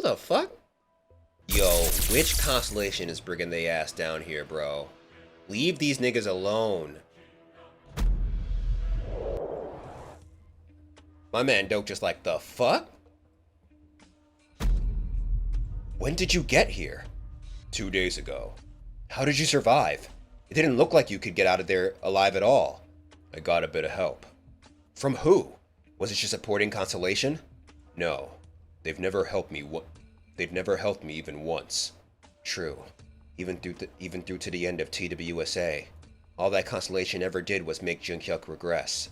the fuck? Yo, which constellation is bringing they ass down here, bro? Leave these niggas alone. My man Doke just like, the fuck? When did you get here? 2 days ago. How did you survive? It didn't look like you could get out of there alive at all. I got a bit of help. From who? Was it your supporting constellation? No. They've never helped me even once. True. Even through to the end of TWSA. All that constellation ever did was make Junghyeok regress.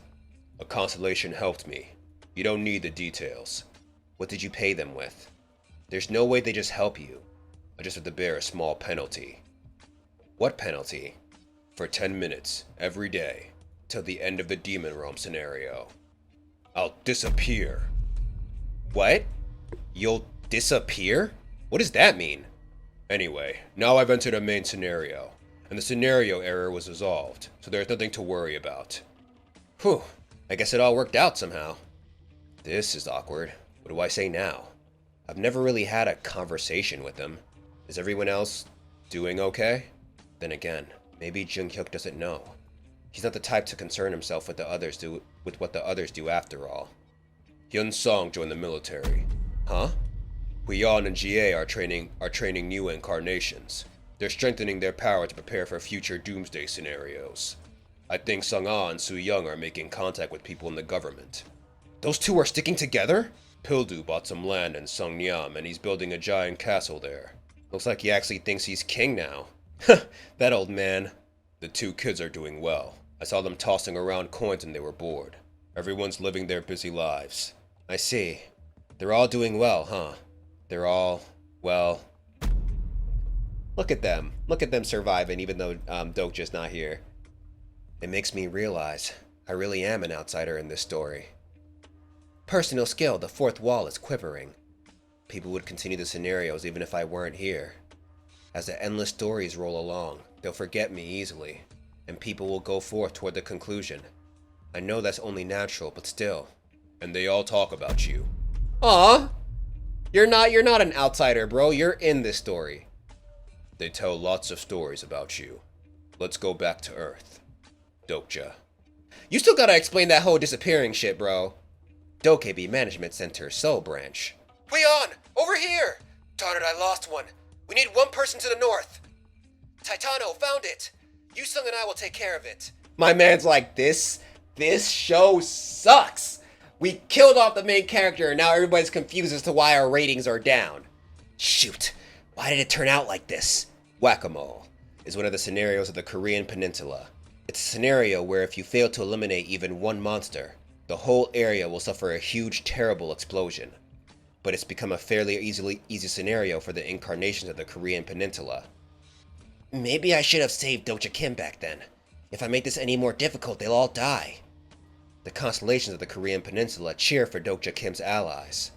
A constellation helped me. You don't need the details. What did you pay them with? There's no way they just help you. I just have to bear a small penalty. What penalty? For 10 minutes, every day, till the end of the Demon Realm scenario. I'll disappear. What? You'll disappear? What does that mean? Anyway, now I've entered a main scenario, and the scenario error was resolved, so there's nothing to worry about. Whew, I guess it all worked out somehow. This is awkward. What do I say now? I've never really had a conversation with them. Is everyone else doing okay? Then again, maybe Junghyeok doesn't know. He's not the type to concern himself with what the others do after all. Hyun-song joined the military. Huh? Huion and Jie are training new incarnations. They're strengthening their power to prepare for future doomsday scenarios. I think Sung-ah and Soo-young are making contact with people in the government. Those two are sticking together? Pildu bought some land in Sungnyam and he's building a giant castle there. Looks like he actually thinks he's king now. That old man. The two kids are doing well. I saw them tossing around coins and they were bored. Everyone's living their busy lives. I see. They're all doing well, huh? They're all, well... Look at them. Look at them surviving even though Dokja's not here. It makes me realize I really am an outsider in this story. Personal skill, the fourth wall is quivering. People would continue the scenarios even if I weren't here. As the endless stories roll along, they'll forget me easily, and people will go forth toward the conclusion. I know that's only natural, but still. And they all talk about you. Aw! You're not an outsider, bro. You're in this story. They tell lots of stories about you. Let's go back to Earth. Dokja. You still gotta explain that whole disappearing shit, bro. Dokkaebi Management Center, Seoul Branch. Leon! Over here! Darn it, I lost one. We need one person to the north. Titano, found it. Yusung and I will take care of it. My man's like, this show sucks. We killed off the main character and now everybody's confused as to why our ratings are down. Shoot, why did it turn out like this? Whack-a-mole is one of the scenarios of the Korean Peninsula. It's a scenario where if you fail to eliminate even one monster, the whole area will suffer a huge, terrible explosion. But it's become a fairly easy scenario for the incarnations of the Korean Peninsula. Maybe I should have saved Doja Kim back then. If I make this any more difficult, they'll all die. The constellations of the Korean Peninsula cheer for Doja Kim's allies.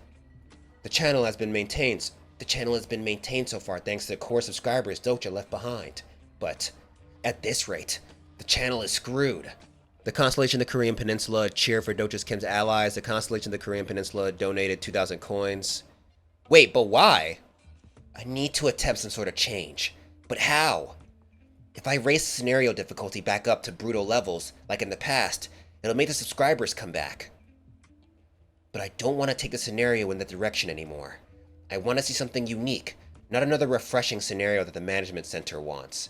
The channel has been maintained so far thanks to the core subscribers Doja left behind. But at this rate, the channel is screwed. The constellation of the Korean Peninsula cheer for Doja Kim's allies. The constellation of the Korean Peninsula donated 2,000 coins. Wait, but why? I need to attempt some sort of change. But how? If I raise the scenario difficulty back up to brutal levels, like in the past, it'll make the subscribers come back. But I don't want to take the scenario in that direction anymore. I want to see something unique, not another refreshing scenario that the management center wants.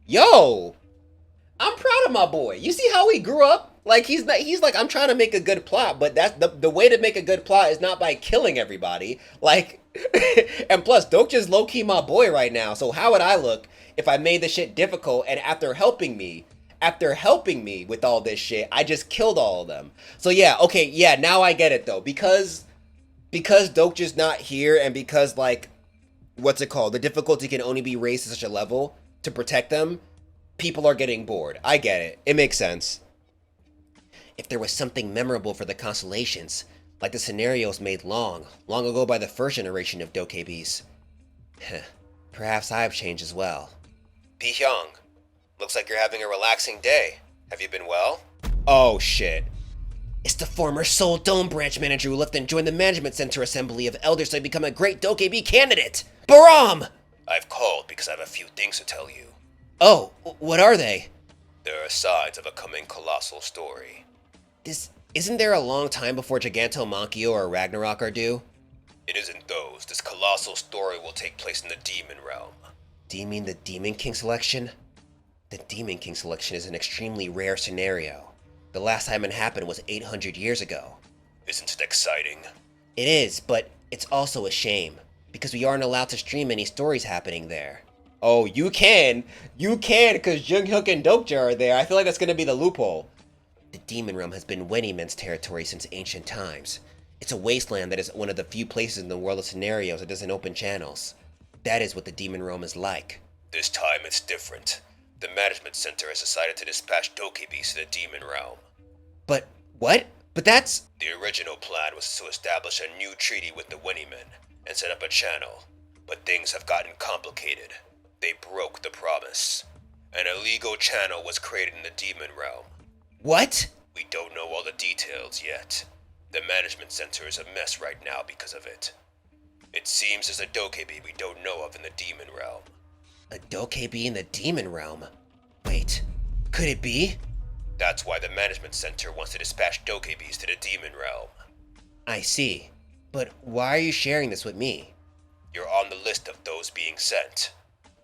Yo! I'm proud of my boy. You see how he grew up? Like he's like, I'm trying to make a good plot, but that's the way to make a good plot is not by killing everybody. Like, and plus, Dokja's low-key my boy right now. So how would I look if I made the shit difficult and after helping me with all this shit, I just killed all of them? So yeah, okay, yeah, now I get it though. Because Dokja's not here and because like, what's it called? The difficulty can only be raised to such a level to protect them. People are getting bored. I get it. It makes sense. If there was something memorable for the constellations, like the scenarios made long ago by the first generation of Dokkaebis, perhaps I've changed as well. Bi-hyung, looks like you're having a relaxing day. Have you been well? Oh shit. It's the former Seoul Dome branch manager who left and joined the Management Center Assembly of Elders to become a great Dokkaebi candidate! Baram! I've called because I have a few things to tell you. Oh, what are they? There are signs of a coming colossal story. Isn't there a long time before Gigantomankyo or Ragnarok are due? It isn't those. This colossal story will take place in the Demon Realm. Do you mean the Demon King selection? The Demon King selection is an extremely rare scenario. The last time it happened was 800 years ago. Isn't it exciting? It is, but it's also a shame, because we aren't allowed to stream any stories happening there. Oh, you can! You can, because Junghyeok and Dokja are there. I feel like that's going to be the loophole. The Demon Realm has been Wendyman's territory since ancient times. It's a wasteland that is one of the few places in the world of scenarios that doesn't open channels. That is what the Demon Realm is like. This time it's different. The Management Center has decided to dispatch Dokkaebis to the Demon Realm. But what? But that's... The original plan was to establish a new treaty with the Wendymen and set up a channel, but things have gotten complicated. They broke the promise. An illegal channel was created in the Demon Realm. What? We don't know all the details yet. The Management Center is a mess right now because of it. It seems there's a Dokkaebi we don't know of in the Demon Realm. A Dokkaebi in the Demon Realm? Wait, could it be? That's why the Management Center wants to dispatch Dokkaebis to the Demon Realm. I see. But why are you sharing this with me? You're on the list of those being sent.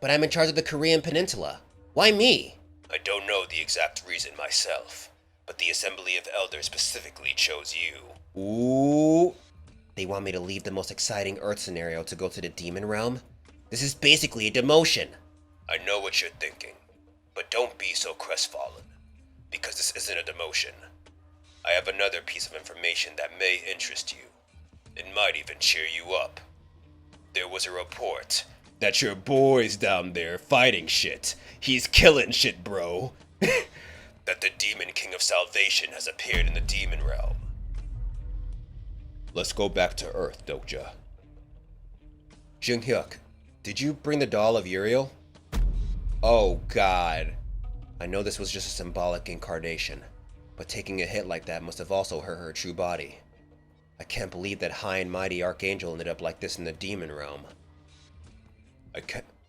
But I'm in charge of the Korean Peninsula. Why me? I don't know the exact reason myself, but the Assembly of Elders specifically chose you. Ooh. They want me to leave the most exciting Earth scenario to go to the Demon Realm? This is basically a demotion. I know what you're thinking, but don't be so crestfallen, because this isn't a demotion. I have another piece of information that may interest you. It might even cheer you up. There was a report that your boy's down there fighting shit. He's killing shit, bro. That the Demon King of Salvation has appeared in the Demon Realm. Let's go back to Earth, Dokja. Junghyeok, did you bring the doll of Uriel? Oh god. I know this was just a symbolic incarnation, but taking a hit like that must have also hurt her true body. I can't believe that high and mighty Archangel ended up like this in the Demon Realm.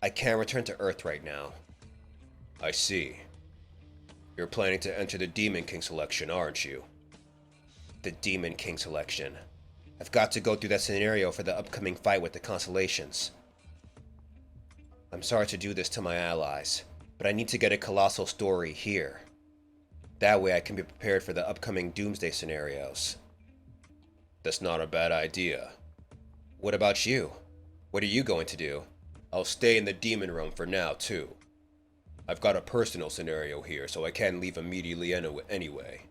I can't return to Earth right now. I see. You're planning to enter the Demon King selection, aren't you? The Demon King selection. I've got to go through that scenario for the upcoming fight with the Constellations. I'm sorry to do this to my allies, but I need to get a colossal story here. That way I can be prepared for the upcoming Doomsday scenarios. That's not a bad idea. What about you? What are you going to do? I'll stay in the Demon Realm for now, too. I've got a personal scenario here, so I can't leave immediately anyway.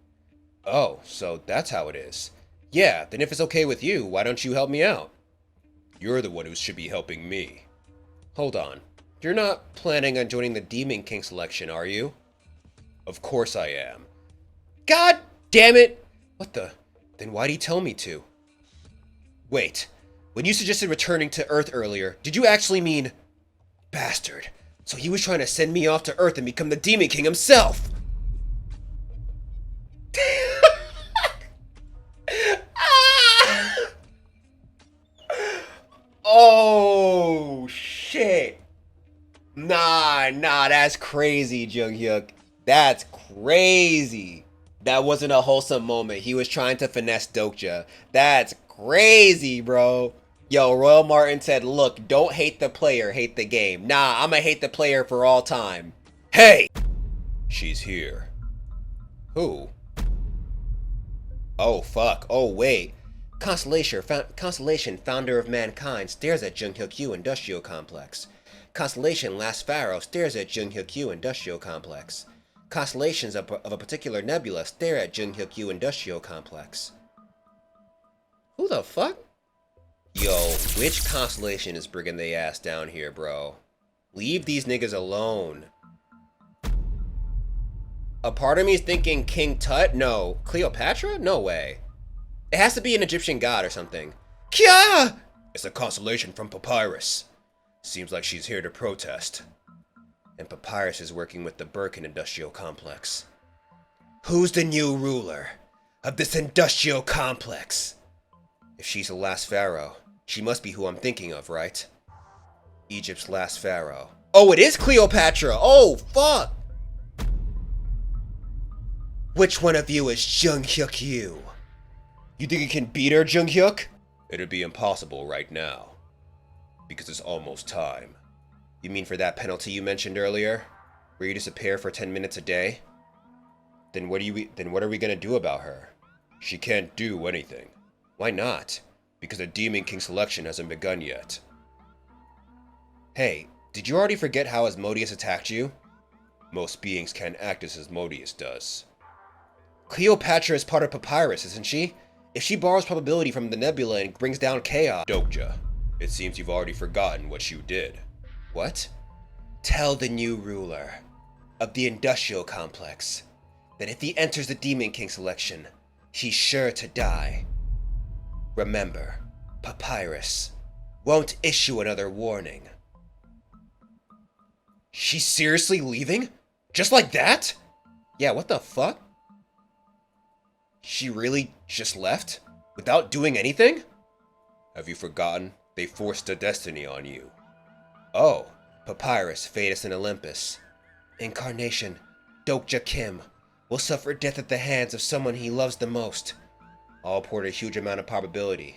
Oh, so that's how it is. Yeah, then if it's okay with you, why don't you help me out? You're the one who should be helping me. Hold on. You're not planning on joining the Demon King selection, are you? Of course I am. God damn it! What the? Then why'd he tell me to? Wait, when you suggested returning to Earth earlier, did you actually mean... Bastard. So he was trying to send me off to Earth and become the Demon King himself! Oh, shit. Nah, that's crazy, Junghyeok. That's crazy. That wasn't a wholesome moment. He was trying to finesse Dokja. That's crazy, bro. Yo, Royal Martin said, look, don't hate the player, hate the game. Nah, I'ma hate the player for all time. Hey! She's here. Who? Oh, fuck. Oh, wait. Constellation, founder of mankind, stares at Junghyeok Industrial Complex. Constellation, last pharaoh, stares at Junghyeok Industrial Complex. Constellations of a particular nebula stare at Junghyeok Industrial Complex. Who the fuck? Yo, which constellation is bringing they ass down here, bro? Leave these niggas alone. A part of me is thinking King Tut? No. Cleopatra? No way. It has to be an Egyptian god or something. Kya! It's a constellation from Papyrus. Seems like she's here to protest. And Papyrus is working with the Birkin Industrial Complex. Who's the new ruler? of this industrial complex. If she's the last pharaoh, she must be who I'm thinking of, right? Egypt's last pharaoh. Oh, it is Cleopatra! Oh, fuck! Which one of you is Junghyeok? You think you can beat her, Junghyeok? It'd be impossible right now. Because it's almost time. You mean for that penalty you mentioned earlier? Where you disappear for 10 minutes a day? Then what are we gonna do about her? She can't do anything. Why not? Because the Demon King selection hasn't begun yet. Hey, did you already forget how Asmodeus attacked you? Most beings can't act as Asmodeus does. Cleopatra is part of Papyrus, isn't she? If she borrows probability from the nebula and brings down chaos... Dokja, it seems you've already forgotten what you did. What? Tell the new ruler of the industrial complex that if he enters the Demon King selection, he's sure to die. Remember, Papyrus won't issue another warning. She's seriously leaving? Just like that? Yeah, what the fuck? She really just left? Without doing anything? Have you forgotten? They forced a destiny on you. Oh, Papyrus, Phaedus, and Olympus. Incarnation, Dokja Kim, will suffer death at the hands of someone he loves the most. All poured a huge amount of probability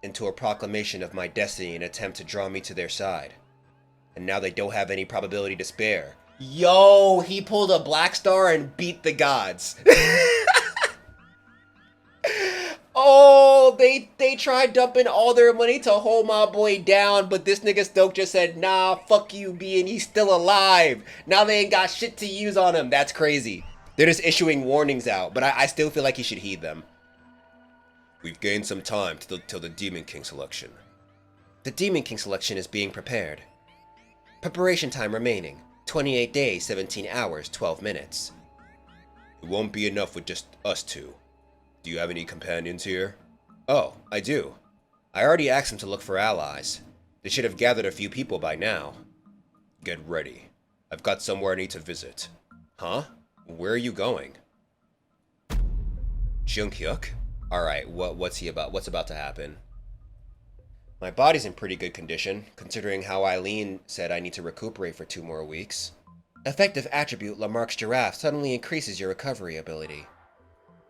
into a proclamation of my destiny in an attempt to draw me to their side. And now they don't have any probability to spare. Yo, he pulled a black star and beat the gods. Oh, they tried dumping all their money to hold my boy down, but this nigga Stoke just said, nah, fuck you, being he's still alive. Now they ain't got shit to use on him. That's crazy. They're just issuing warnings out, but I still feel like he should heed them. We've gained some time till the Demon King selection. The Demon King selection is being prepared. Preparation time remaining, 28 days, 17 hours, 12 minutes. It won't be enough with just us two. Do you have any companions here? Oh, I do. I already asked them to look for allies. They should have gathered a few people by now. Get ready. I've got somewhere I need to visit. Huh? Where are you going? Junghyeok? Alright, what's he about? What's about to happen? My body's in pretty good condition, considering how Eileen said I need to recuperate for 2 more weeks. Effective attribute Lamarck's Giraffe suddenly increases your recovery ability.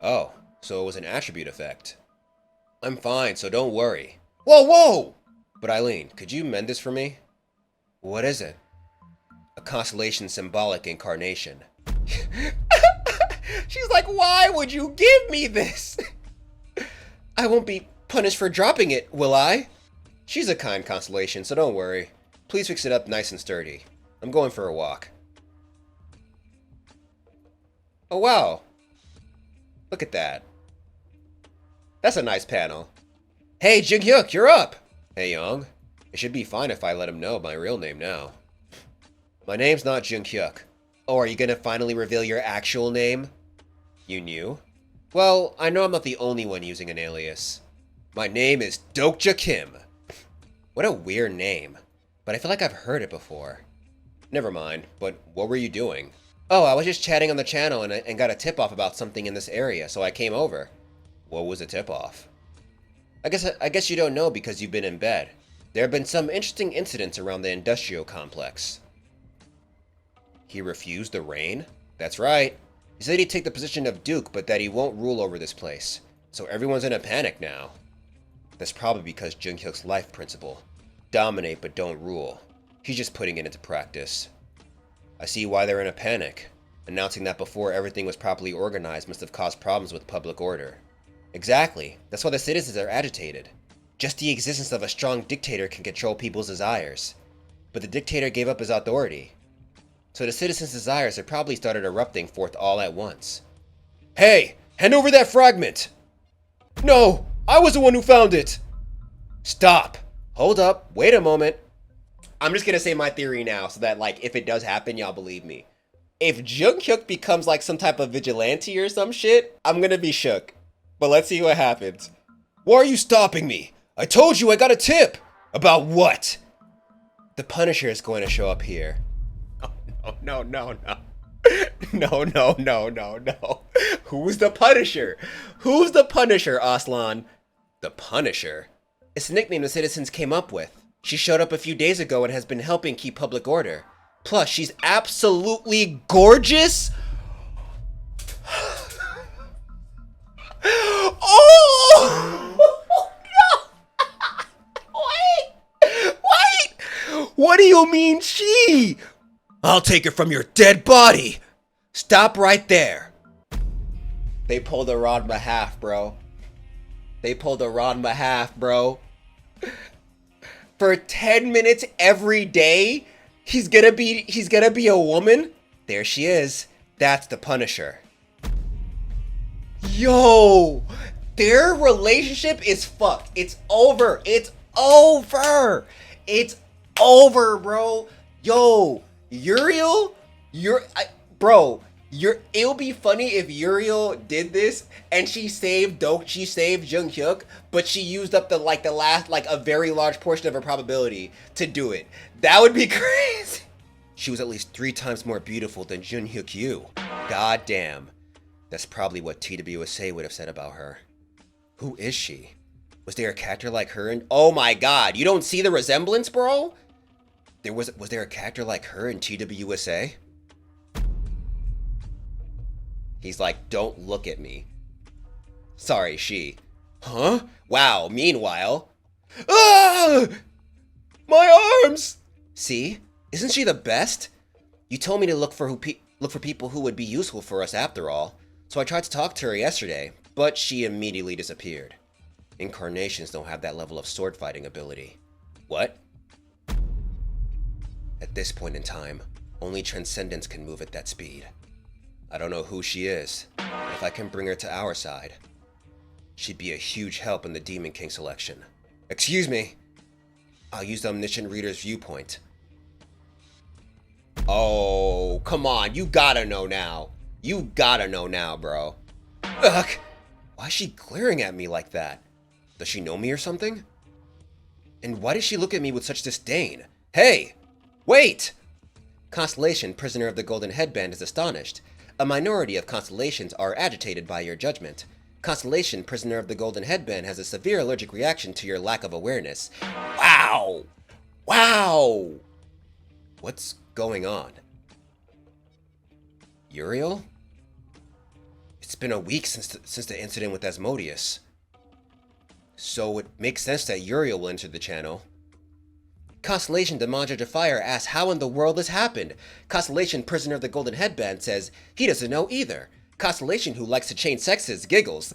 Oh, so it was an attribute effect. I'm fine, so don't worry. Whoa! But Eileen, could you mend this for me? What is it? A constellation symbolic incarnation. She's like, why would you give me this? I won't be punished for dropping it, will I? She's a kind constellation, so don't worry. Please fix it up nice and sturdy. I'm going for a walk. Oh wow. Look at that. That's a nice panel. Hey, Junghyeok, you're up! Hey, Young. It should be fine if I let him know my real name now. My name's not Junghyeok. Oh, are you gonna finally reveal your actual name? You knew? Well, I know I'm not the only one using an alias. My name is Dokja Kim. What a weird name. But I feel like I've heard it before. Never mind, but what were you doing? Oh, I was just chatting on the channel and got a tip-off about something in this area, so I came over. What was a tip-off? I guess you don't know because you've been in bed. There have been some interesting incidents around the industrial complex. He refused the reign? That's right. He said he'd take the position of Duke, but that he won't rule over this place. So everyone's in a panic now. That's probably because Junghyuk's life principle. Dominate but don't rule. He's just putting it into practice. I see why they're in a panic. Announcing that before everything was properly organized must have caused problems with public order. Exactly. That's why the citizens are agitated. Just the existence of a strong dictator can control people's desires. But the dictator gave up his authority. So the citizens' desires have probably started erupting forth all at once. Hey! Hand over that fragment! No! I was the one who found it! Stop! Hold up. Wait a moment. I'm just gonna say my theory now so that, like, if it does happen, y'all believe me. If Junghyeok becomes, like, some type of vigilante or some shit, I'm gonna be shook. But let's see what happens. Why are you stopping me? I told you I got a tip! About what? The Punisher is going to show up here. Oh, no. No, no, no, no, no. Who's the Punisher? Who's the Punisher, Aslan? The Punisher? It's a nickname the citizens came up with. She showed up a few days ago and has been helping keep public order. Plus, she's absolutely gorgeous. Oh! No! Wait! What do you mean she? I'll take her from your dead body. Stop right there. They pulled a Ranma half, bro. They pulled a Ranma half, bro. For 10 minutes every day, he's gonna be a woman? There she is. That's the Punisher. Yo! Their relationship is fucked. It's over. It's over. It's over, bro. Yo, Uriel, it'll be funny if Uriel did this and she saved Junghyeok, but she used up the last a very large portion of her probability to do it. That would be crazy. She was at least 3 times more beautiful than Junghyeok. God damn. That's probably what TWSA would have said about her. Who is she? Was there a character like her in— Oh my god, you don't see the resemblance, bro? Was there a character like her in TWSA? He's like, don't look at me. Sorry, she. Huh? Wow, meanwhile. Ah! My arms! See? Isn't she the best? You told me to look for people who would be useful for us after all. So I tried to talk to her yesterday, but she immediately disappeared. Incarnations don't have that level of sword fighting ability. What? At this point in time, only Transcendence can move at that speed. I don't know who she is, but if I can bring her to our side, she'd be a huge help in the Demon King selection. Excuse me. I'll use the Omniscient Reader's viewpoint. Oh, come on, you gotta know now. You gotta know now, bro. Ugh! Why is she glaring at me like that? Does she know me or something? And why does she look at me with such disdain? Hey! Wait! Constellation, prisoner of the Golden Headband, is astonished. A minority of constellations are agitated by your judgment. Constellation, prisoner of the Golden Headband, has a severe allergic reaction to your lack of awareness. Wow! Wow! What's going on? Uriel? It's been a week since the incident with Asmodeus. So it makes sense that Uriel will enter the channel. Constellation, the Manhwa of Fire, asks how in the world this happened. Constellation, prisoner of the Golden Headband, says he doesn't know either. Constellation, who likes to change sexes, giggles.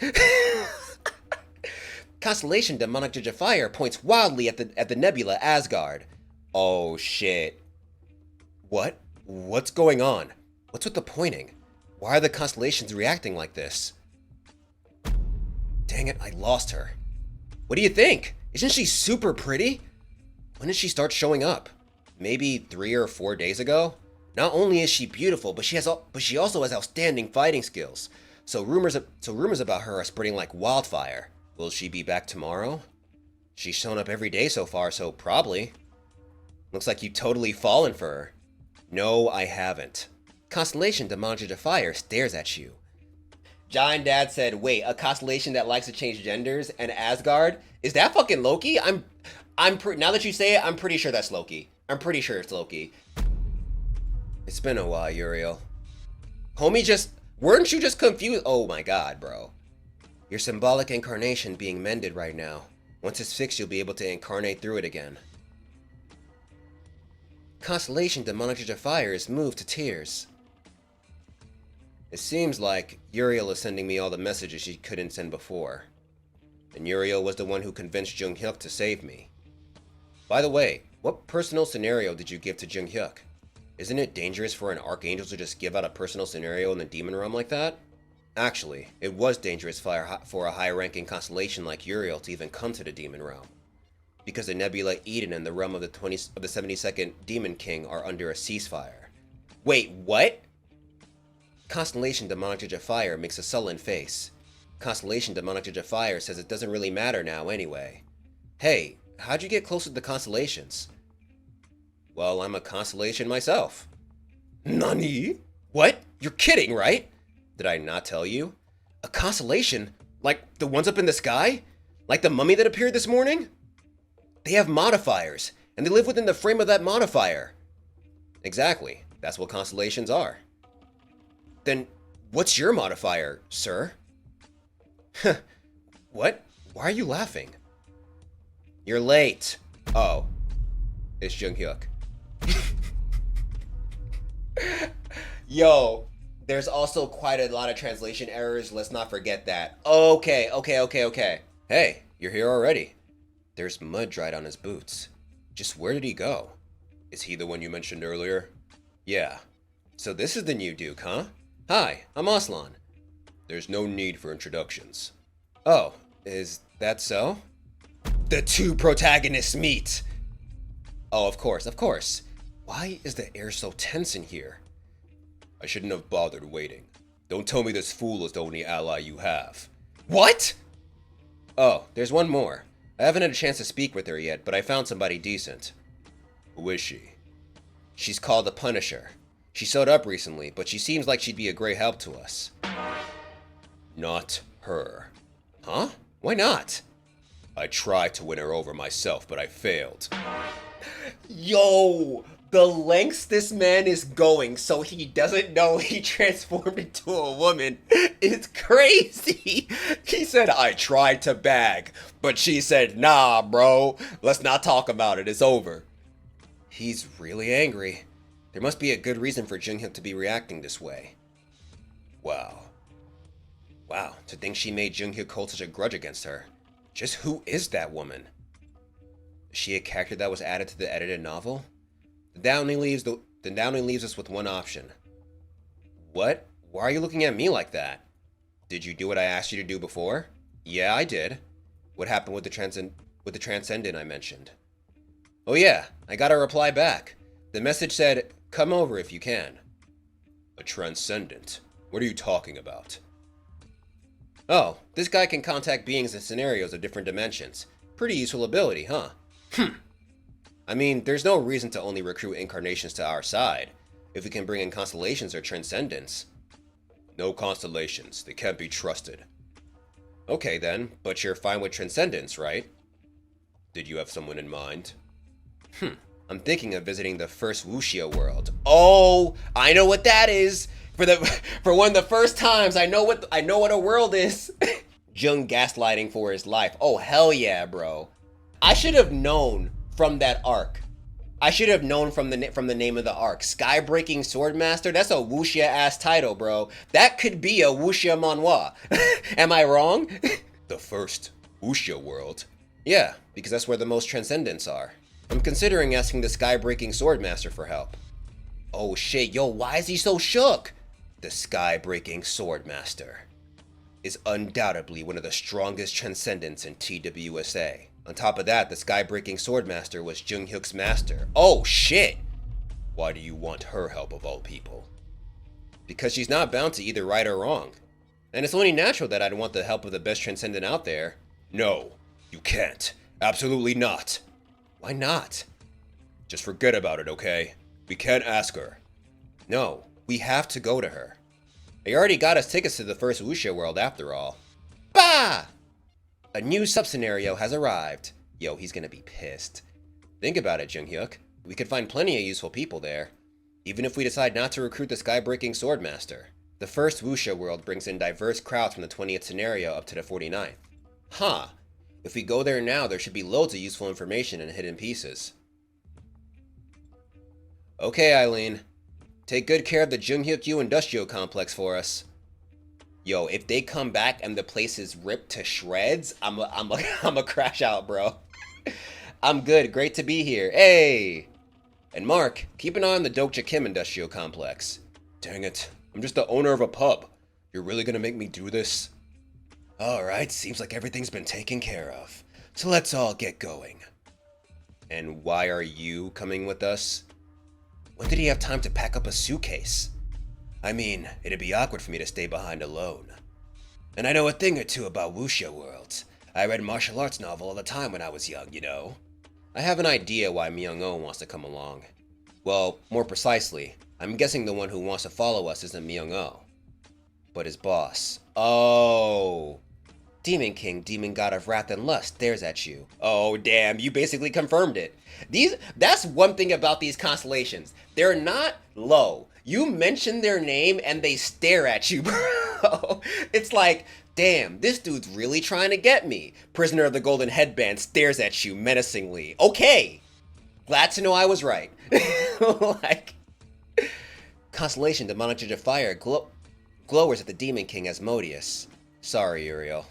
Constellation, the Manhwa of Fire, points wildly at the nebula Asgard. Oh shit. What? What's going on? What's with the pointing? Why are the constellations reacting like this? Dang it, I lost her. What do you think? Isn't she super pretty? When did she start showing up? Maybe 3 or 4 days ago? Not only is she beautiful, but she also has outstanding fighting skills. So rumors about her are spreading like wildfire. Will she be back tomorrow? She's shown up every day so far, so probably. Looks like you totally fallen for her. No, I haven't. Constellation, the Manhwa of Fire, stares at you. Giant Dad said, wait, a constellation that likes to change genders and Asgard? Is that fucking Loki? Now that you say it, I'm pretty sure that's Loki. I'm pretty sure it's Loki. It's been a while, Uriel. Homie, weren't you just confused? Oh my god, bro. Your symbolic incarnation being mended right now. Once it's fixed, you'll be able to incarnate through it again. Constellation, the Manhwa of Fire, is moved to tears. It seems like Uriel is sending me all the messages she couldn't send before. And Uriel was the one who convinced Junghyeok to save me. By the way, what personal scenario did you give to Junghyeok? Isn't it dangerous for an archangel to just give out a personal scenario in the demon realm like that? Actually, it was dangerous for a high-ranking constellation like Uriel to even come to the demon realm. Because the Nebula Eden and the realm of the 72nd Demon King are under a ceasefire. Wait, what? Constellation, the Manhwa of Fire, makes a sullen face. Constellation, the Manhwa of Fire, says it doesn't really matter now anyway. Hey, how'd you get close to the constellations? Well, I'm a constellation myself. Nani? What? You're kidding, right? Did I not tell you? A constellation? Like the ones up in the sky? Like the mummy that appeared this morning? They have modifiers, and they live within the frame of that modifier. Exactly. That's what constellations are. Then, what's your modifier, sir? What? Why are you laughing? You're late. Oh. It's Junghyeok. Yo, there's also quite a lot of translation errors. Let's not forget that. Okay. Hey, you're here already. There's mud dried on his boots. Just where did he go? Is he the one you mentioned earlier? Yeah. So this is the new Duke, huh? Hi, I'm Aslan. There's no need for introductions. Oh, is that so? The two protagonists meet! Oh, of course. Why is the air so tense in here? I shouldn't have bothered waiting. Don't tell me this fool is the only ally you have. What? Oh, there's one more. I haven't had a chance to speak with her yet, but I found somebody decent. Who is she? She's called the Punisher. She showed up recently, but she seems like she'd be a great help to us. Not her. Huh? Why not? I tried to win her over myself, but I failed. Yo, the lengths this man is going so he doesn't know he transformed into a woman is crazy. He said, I tried to bag, but she said, nah, bro, let's not talk about it. It's over. He's really angry. There must be a good reason for Junghyeok to be reacting this way. Wow, to think she made Junghyeok hold such a grudge against her. Just who is that woman? Is she a character that was added to the edited novel? Then only leaves us with one option. What? Why are you looking at me like that? Did you do what I asked you to do before? Yeah, I did. What happened with the transcendent I mentioned? Oh yeah, I got a reply back. The message said, come over if you can. A transcendent? What are you talking about? Oh, this guy can contact beings in scenarios of different dimensions. Pretty useful ability, huh? I mean, there's no reason to only recruit incarnations to our side, if we can bring in constellations or transcendents. No constellations, they can't be trusted. Okay then, but you're fine with transcendence, right? Did you have someone in mind? I'm thinking of visiting the first wuxia world. Oh, I know what that is! For one of the first times, I know what a world is. Jung gaslighting for his life. Oh hell yeah, bro. I should have known from that arc. I should have known from the name of the arc. Sky-breaking Swordmaster. That's a wuxia ass title, bro. That could be a wuxia manhwa. Am I wrong? The first wuxia world. Yeah, because that's where the most transcendents are. I'm considering asking the Sky-breaking Swordmaster for help. Oh shit, yo, why is he so shook? The Sky-breaking Swordmaster is undoubtedly one of the strongest transcendents in TWSA. On top of that, the Sky-breaking Swordmaster was Junghyeok's master. Oh shit! Why do you want her help of all people? Because she's not bound to either right or wrong. And it's only natural that I'd want the help of the best transcendent out there. No, you can't. Absolutely not. Why not? Just forget about it, okay? We can't ask her. No, we have to go to her. They already got us tickets to the first wuxia world after all. Bah! A new sub-scenario has arrived. Yo, he's gonna be pissed. Think about it, Junghyeok. We could find plenty of useful people there. Even if we decide not to recruit the Sky-breaking Swordmaster. The first wuxia world brings in diverse crowds from the 20th scenario up to the 49th. Huh. If we go there now, there should be loads of useful information and hidden pieces. Okay, Eileen. Take good care of the Junghyeok industrial complex for us. Yo, if they come back and the place is ripped to shreds, I'm a crash out, bro. I'm good. Great to be here. Hey! And Mark, keep an eye on the Dokja Kim industrial complex. Dang it. I'm just the owner of a pub. You're really gonna make me do this? Alright, seems like everything's been taken care of. So let's all get going. And why are you coming with us? When did he have time to pack up a suitcase? I mean, it'd be awkward for me to stay behind alone. And I know a thing or two about wuxia worlds. I read martial arts novel all the time when I was young, you know. I have an idea why Myung-oh wants to come along. Well, more precisely, I'm guessing the one who wants to follow us isn't Myung-oh, but his boss. Oh! Demon King, demon god of wrath and lust, stares at you. Oh, damn, you basically confirmed it. That's one thing about these constellations. They're not low. You mention their name and they stare at you, bro. It's like, damn, this dude's really trying to get me. Prisoner of the Golden Headband stares at you menacingly. Okay. Glad to know I was right. Like, Constellation, demonic judge of fire, glowers at the Demon King Asmodeus. Sorry, Uriel.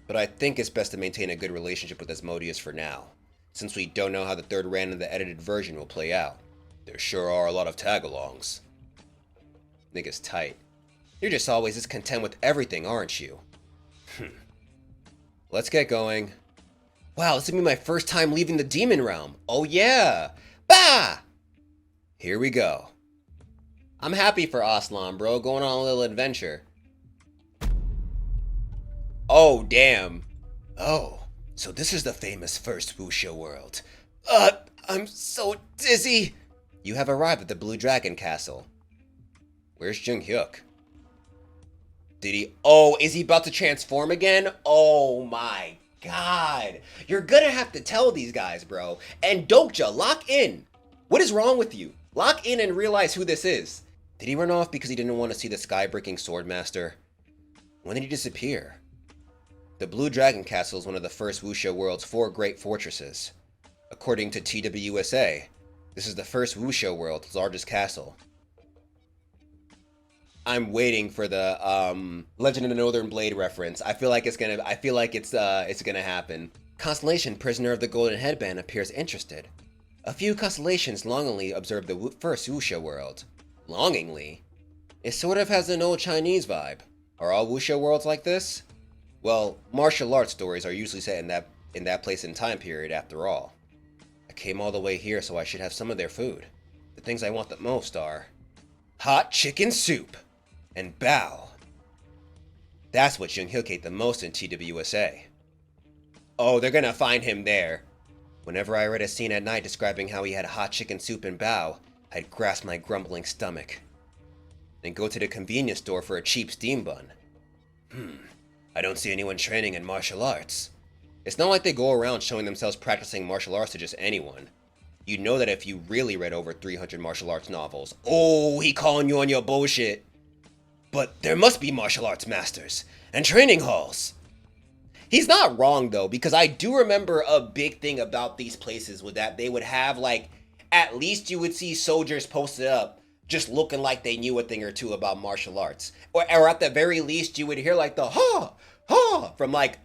But I think it's best to maintain a good relationship with Asmodeus for now, since we don't know how the third rand of the edited version will play out. There sure are a lot of tag-alongs. Nigga's tight. You're just always as content with everything, aren't you? Let's get going. Wow, this is gonna be my first time leaving the demon realm. Oh yeah! Bah! Here we go. I'm happy for Aslan, bro, going on a little adventure. Oh, damn. Oh, so this is the famous first wuxia world. I'm so dizzy. You have arrived at the Blue Dragon Castle. Where's Junghyeok? Did he? Oh, is he about to transform again? Oh my god. You're gonna have to tell these guys, bro. And Dokja, lock in. What is wrong with you? Lock in and realize who this is. Did he run off because he didn't want to see the sky-breaking Swordmaster? When did he disappear? The Blue Dragon Castle is one of the first wuxia world's 4 great fortresses. According to TWUSA, this is the first wuxia world's largest castle. I'm waiting for the Legend of the Northern Blade reference. I feel like it's gonna happen. Constellation, prisoner of the Golden Headband, appears interested. A few constellations longingly observe the first wuxia world. Longingly? It sort of has an old Chinese vibe. Are all wuxia worlds like this? Well, martial arts stories are usually set in that place and time period after all. I came all the way here, so I should have some of their food. The things I want the most are hot chicken soup and bao. That's what Junghyeok ate the most in TWUSA. Oh, they're gonna find him there. Whenever I read a scene at night describing how he had hot chicken soup and bao, I'd grasp my grumbling stomach. Then go to the convenience store for a cheap steam bun. I don't see anyone training in martial arts. It's not like they go around showing themselves practicing martial arts to just anyone. You'd know that if you really read over 300 martial arts novels. Oh, he calling you on your bullshit. But there must be martial arts masters and training halls. He's not wrong though, because I do remember a big thing about these places was that they would have like, at least you would see soldiers posted up just looking like they knew a thing or two about martial arts. Or at the very least, you would hear like the ha, ha, from like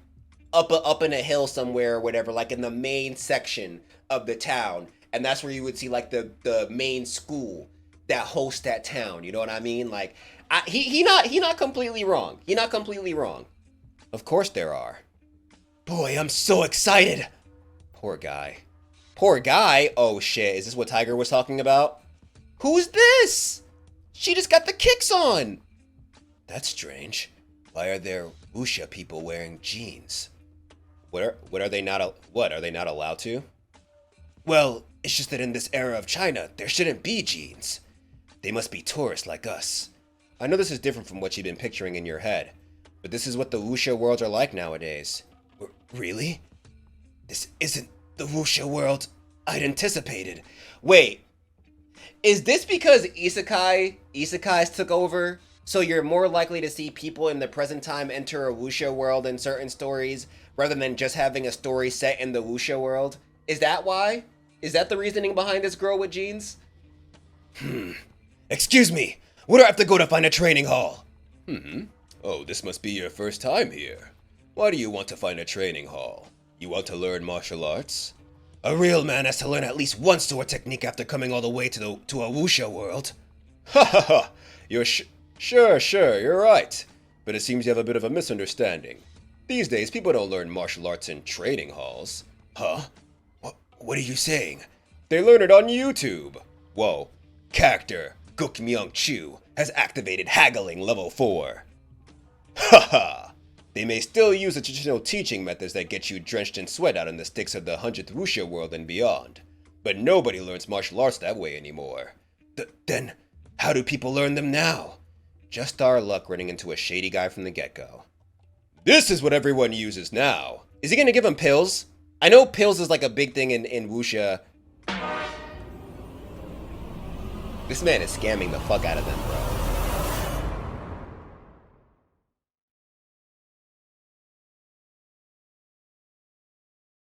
up in a hill somewhere or whatever, like in the main section of the town. And that's where you would see like the main school that hosts that town. You know what I mean? Like, he not completely wrong. He not completely wrong. Of course there are. Boy, I'm so excited. Poor guy. Poor guy? Oh shit, is this what Tiger was talking about? Who's this? She just got the kicks on. That's strange. Why are there wuxia people wearing jeans? What are they not allowed to? Well, it's just that in this era of China, there shouldn't be jeans. They must be tourists like us. I know this is different from what you've been picturing in your head, but this is what the wuxia worlds are like nowadays. Really? This isn't the wuxia world I'd anticipated. Wait. Is this because isekais took over? So you're more likely to see people in the present time enter a wuxia world in certain stories, rather than just having a story set in the wuxia world? Is that why? Is that the reasoning behind this girl with jeans? Excuse me, where do I have to go to find a training hall? Oh, this must be your first time here. Why do you want to find a training hall? You want to learn martial arts? A real man has to learn at least one sword technique after coming all the way to a wuxia world. Ha ha ha! You're sure, you're right. But it seems you have a bit of a misunderstanding. These days, people don't learn martial arts in training halls. Huh? What are you saying? They learn it on YouTube. Whoa. Character Gukmyung Chu has activated haggling level 4. Haha! They may still use the traditional teaching methods that get you drenched in sweat out in the sticks of the 100th wuxia world and beyond. But nobody learns martial arts that way anymore. Then, How do people learn them now? Just our luck running into a shady guy from the get-go. This is what everyone uses now. Is he gonna give him pills? I know pills is like a big thing in wuxia. This man is scamming the fuck out of them, bro.